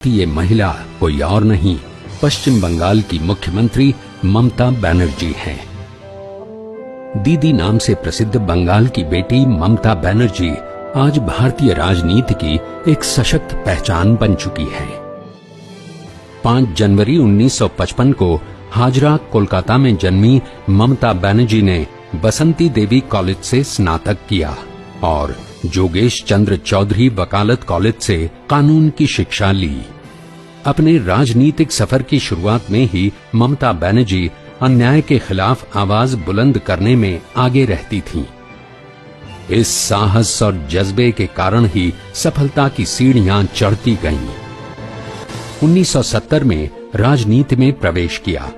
सकती ये महिला कोई और नहीं, पश्चिम बंगाल की मुख्यमंत्री ममता बनर्जी हैं। दीदी नाम से प्रसिद्ध बंगाल की बेटी ममता बनर्जी आज भारतीय राजनीति की एक सशक्त पहचान बन चुकी है। 5 जनवरी 1955 को हाजरा, कोलकाता में जन्मी ममता बनर्जी ने बसंती देवी कॉलेज से स्नातक किया और जोगेश चंद्र चौधरी वकालत कॉलेज से कानून की शिक्षा ली। अपने राजनीतिक सफर की शुरुआत में ही ममता बनर्जी अन्याय के खिलाफ आवाज बुलंद करने में आगे रहती थीं। इस साहस और जज्बे के कारण ही सफलता की सीढ़ियां चढ़ती गईं। 1970 में राजनीति में प्रवेश किया।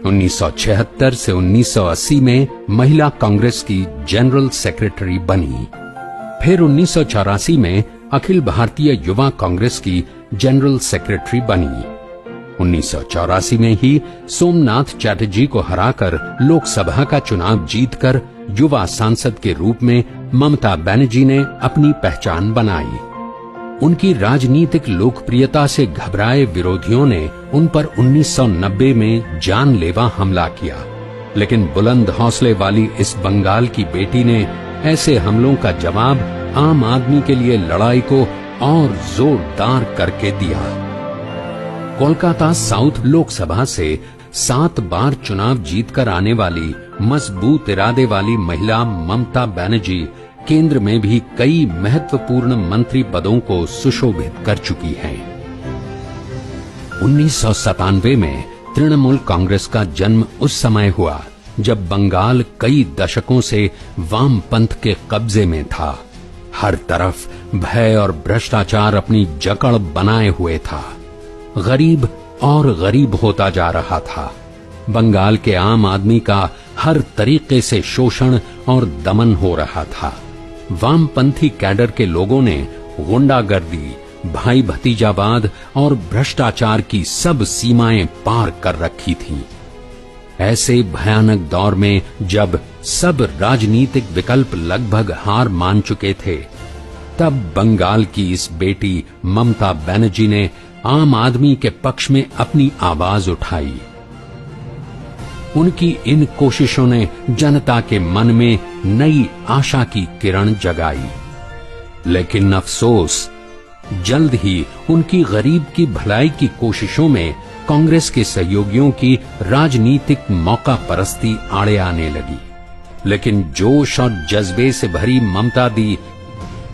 1976 से 1980 में महिला कांग्रेस की जनरल सेक्रेटरी बनी। फिर 1984 में अखिल भारतीय युवा कांग्रेस की जनरल सेक्रेटरी बनी। 1984 में ही सोमनाथ चैटर्जी को हराकर लोकसभा का चुनाव जीतकर युवा सांसद के रूप में ममता बनर्जी ने अपनी पहचान बनाई। उनकी राजनीतिक लोकप्रियता से घबराए विरोधियों ने उन पर 1990 में जानलेवा हमला किया, लेकिन बुलंद हौसले वाली इस बंगाल की बेटी ने ऐसे हमलों का जवाब आम आदमी के लिए लड़ाई को और जोरदार करके दिया। कोलकाता साउथ लोकसभा से 7 बार चुनाव जीतकर आने वाली मजबूत इरादे वाली महिला ममता बनर्जी केंद्र में भी कई महत्वपूर्ण मंत्री पदों को सुशोभित कर चुकी हैं। 1997 में तृणमूल कांग्रेस का जन्म उस समय हुआ जब बंगाल कई दशकों से वामपंथ के कब्जे में था। हर तरफ भय और भ्रष्टाचार अपनी जकड़ बनाए हुए था। गरीब और गरीब होता जा रहा था। बंगाल के आम आदमी का हर तरीके से शोषण और दमन हो रहा था। वामपंथी कैडर के लोगों ने गुंडागर्दी, भाई भतीजावाद और भ्रष्टाचार की सब सीमाएं पार कर रखी थीं। ऐसे भयानक दौर में जब सब राजनीतिक विकल्प लगभग हार मान चुके थे, तब बंगाल की इस बेटी ममता बनर्जी ने आम आदमी के पक्ष में अपनी आवाज उठाई। उनकी इन कोशिशों ने जनता के मन में नई आशा की किरण जगाई। लेकिन अफसोस, जल्द ही उनकी गरीब की भलाई की कोशिशों में कांग्रेस के सहयोगियों की राजनीतिक मौका परस्ती आड़े आने लगी। लेकिन जोश और जज्बे से भरी ममता दी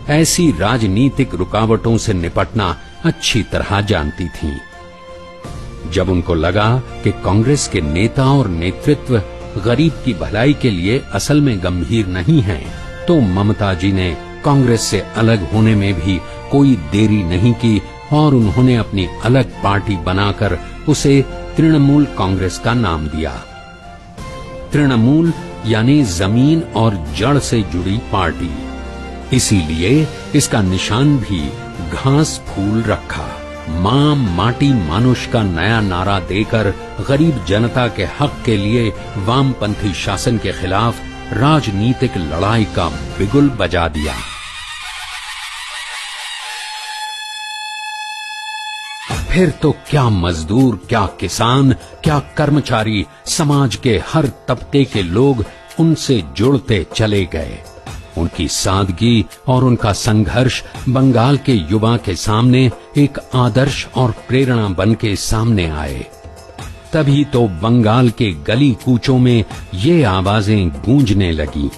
ऐसी राजनीतिक रुकावटों से निपटना अच्छी तरह जानती थीं। जब उनको लगा कि कांग्रेस के नेता और नेतृत्व गरीब की भलाई के लिए असल में गंभीर नहीं हैं, तो ममता जी ने कांग्रेस से अलग होने में भी कोई देरी नहीं की और उन्होंने अपनी अलग पार्टी बनाकर उसे तृणमूल कांग्रेस का नाम दिया। तृणमूल यानी जमीन और जड़ से जुड़ी पार्टी, इसीलिए इसका निशान भी घास फूल रखा। मां माटी मानुष का नया नारा देकर गरीब जनता के हक के लिए वामपंथी शासन के खिलाफ राजनीतिक लड़ाई का बिगुल बजा दिया। फिर तो क्या मजदूर, क्या किसान, क्या कर्मचारी, समाज के हर तबके के लोग उनसे जुड़ते चले गए। उनकी सादगी और उनका संघर्ष बंगाल के युवा के सामने एक आदर्श और प्रेरणा बन के सामने आए। तभी तो बंगाल के गली कूचों में ये आवाजें गूंजने लगी।